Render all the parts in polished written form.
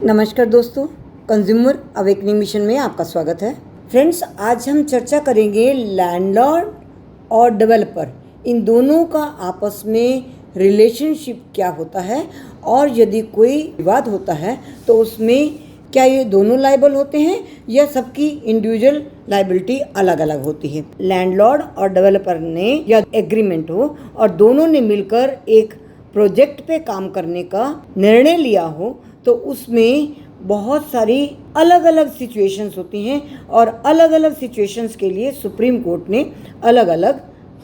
नमस्कार दोस्तों, consumer awakening mission में आपका स्वागत है। फ्रेंड्स, आज हम चर्चा करेंगे लैंडलॉर्ड और डेवलपर, इन दोनों का आपस में रिलेशनशिप क्या होता है और यदि कोई विवाद होता है तो उसमें क्या ये दोनों लायबल होते हैं या सबकी इंडिविजुअल लायबिलिटी अलग अलग होती है। लैंडलॉर्ड और डेवलपर ने या एग्रीमेंट हो और दोनों ने मिलकर एक प्रोजेक्ट पे काम करने का निर्णय लिया हो तो उसमें बहुत सारी अलग अलग सिचुएशंस होती हैं और अलग अलग सिचुएशंस के लिए सुप्रीम कोर्ट ने अलग अलग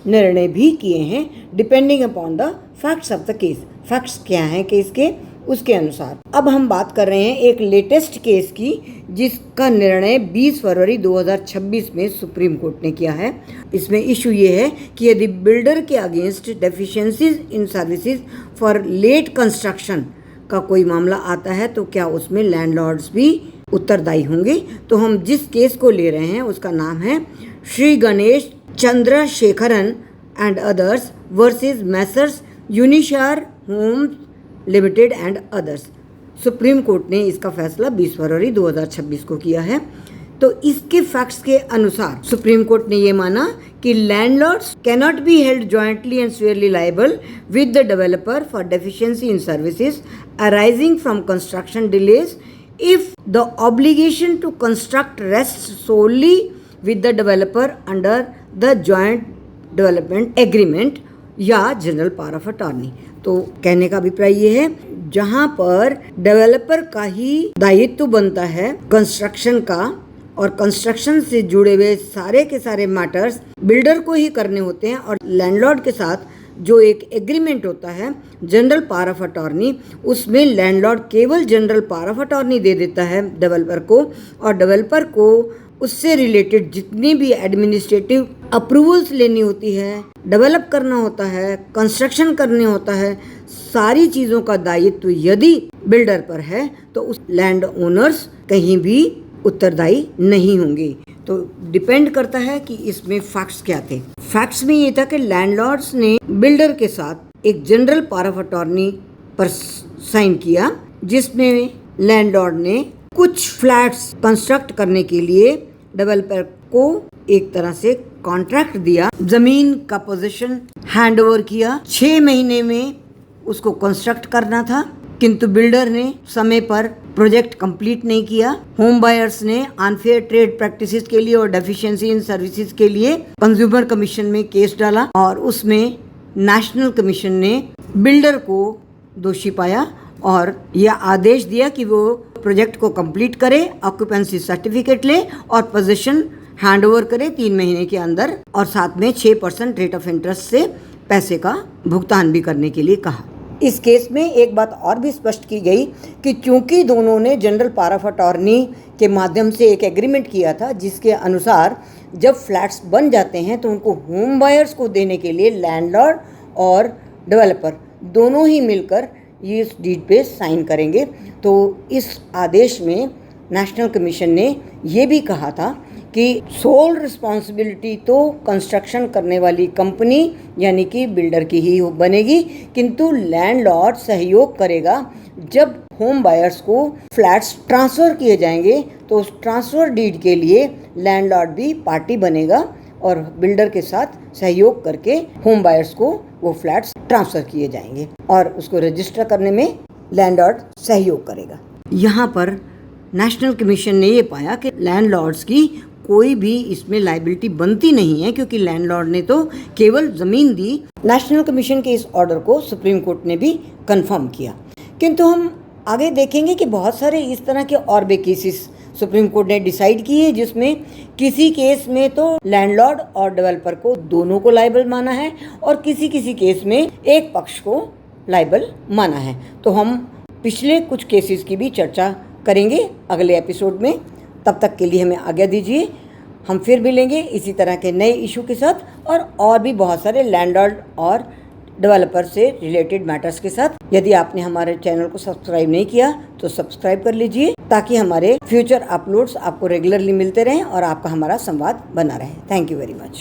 निर्णय भी किए हैं depending upon the facts of the case. Facts क्या हैं केस के, उसके अनुसार। अब हम बात कर रहे हैं एक लेटेस्ट केस की जिसका निर्णय 20 फरवरी 2026 में सुप्रीम कोर्ट ने किया है। इसमें इशू ये है कि यदि बिल्डर के against deficiencies in services for late construction का कोई मामला आता है तो क्या उसमें लैंडलॉर्ड्स भी उत्तरदायी होंगे। तो हम जिस केस को ले रहे हैं उसका नाम है Shri Ganesh Chandrasekaran and others versus Messrs Unishire Homes Limited and others. Supreme Court ने इसका फैसला 20 फरवरी 2026 को किया है। तो इसके फैक्ट्स के अनुसार सुप्रीम कोर्ट ने ये माना कि landlords cannot be held jointly and severally liable with the developer for deficiency in services arising from construction delays if the obligation to construct rest solely with the developer under the joint development agreement या general power of attorney. तो कहने का अभिप्राय ये है जहां पर developer का ही दायित्व बनता है कंस्ट्रक्शन का और कंस्ट्रक्शन से जुड़े हुए सारे के सारे मैटर्स बिल्डर को ही करने होते हैं और लैंडलॉर्ड के साथ जो एक एग्रीमेंट होता है जनरल पावर ऑफ अटॉर्नी, उसमें लैंडलॉर्ड केवल जनरल पावर ऑफ अटॉर्नी दे देता है डेवलपर को और डेवलपर को उससे रिलेटेड जितनी भी एडमिनिस्ट्रेटिव अप्रूवल्स लेनी होती है, डेवलप करना होता है, कंस्ट्रक्शन करने होता है, सारी चीज़ों का दायित्व यदि बिल्डर पर है तो उस लैंड ओनर्स कहीं भी उत्तरदायी नहीं होंगे। तो डिपेंड करता है कि इसमें फैक्ट्स क्या थे। फैक्ट्स में ये था कि लैंडलॉर्ड्स ने बिल्डर के साथ एक जनरल पावर ऑफ अटॉर्नी पर साइन किया जिसमें लैंडलॉर्ड ने कुछ फ्लैट्स कंस्ट्रक्ट करने के लिए डेवलपर को एक तरह से कॉन्ट्रैक्ट दिया, जमीन का पोजीशन हैंड ओवर किया, 6 महीने में उसको कंस्ट्रक्ट करना था, किंतु बिल्डर ने समय पर प्रोजेक्ट कंप्लीट नहीं किया। होम बायर्स ने अनफेयर ट्रेड प्रैक्टिसेस के लिए और डेफिशिएंसी इन सर्विसेज के लिए कंज्यूमर कमीशन में केस डाला और उसमें नेशनल कमीशन ने बिल्डर को दोषी पाया और यह आदेश दिया कि वो प्रोजेक्ट को कंप्लीट करे, ऑक्यूपेंसी सर्टिफिकेट ले और पोजीशन हैंड ओवर करे 3 महीने के अंदर और साथ में 6% रेट ऑफ इंटरेस्ट से पैसे का भुगतान भी करने के लिए कहा। इस केस में एक बात और भी स्पष्ट की गई कि चूंकि दोनों ने जनरल पावर ऑफ अटॉर्नी के माध्यम से एक एग्रीमेंट किया था जिसके अनुसार जब फ्लैट्स बन जाते हैं तो उनको होम बायर्स को देने के लिए लैंडलॉर्ड और डेवलपर दोनों ही मिलकर ये इस डीड पे साइन करेंगे। तो इस आदेश में नेशनल कमीशन ने ये भी कहा था कि सोल रिस्पॉन्सिबिलिटी तो कंस्ट्रक्शन करने वाली कंपनी यानी कि बिल्डर की ही बनेगी, किंतु लैंडलॉर्ड सहयोग करेगा। जब होम बायर्स को फ्लैट्स ट्रांसफ़र किए जाएंगे तो उस ट्रांसफ़र डीड के लिए लैंडलॉर्ड भी पार्टी बनेगा और बिल्डर के साथ सहयोग करके होम बायर्स को वो फ्लैट्स ट्रांसफ़र किए जाएंगे और उसको रजिस्टर करने में लैंडलॉर्ड सहयोग करेगा। यहाँ पर नेशनल कमीशन ने ये पाया कि लैंडलॉर्ड्स की कोई भी इसमें लायबिलिटी बनती नहीं है क्योंकि लैंडलॉर्ड ने तो केवल ज़मीन दी। नेशनल कमीशन के इस ऑर्डर को सुप्रीम कोर्ट ने भी कंफर्म किया। किंतु हम आगे देखेंगे कि बहुत सारे इस तरह के और भी केसेस सुप्रीम कोर्ट ने डिसाइड किए जिसमें किसी केस में तो लैंडलॉर्ड और डेवलपर को दोनों को लायबल माना है और किसी किसी केस में एक पक्ष को लायबल माना है। तो हम पिछले कुछ केसेस की भी चर्चा करेंगे अगले एपिसोड में। तब तक के लिए हमें आज्ञा दीजिए। हम फिर मिलेंगे इसी तरह के नए इशू के साथ और भी बहुत सारे लैंडलॉर्ड और डेवलपर से रिलेटेड मैटर्स के साथ। यदि आपने हमारे चैनल को सब्सक्राइब नहीं किया तो सब्सक्राइब कर लीजिए ताकि हमारे फ्यूचर अपलोड्स आपको रेगुलरली मिलते रहें और आपका हमारा संवाद बना रहे। Thank you very much.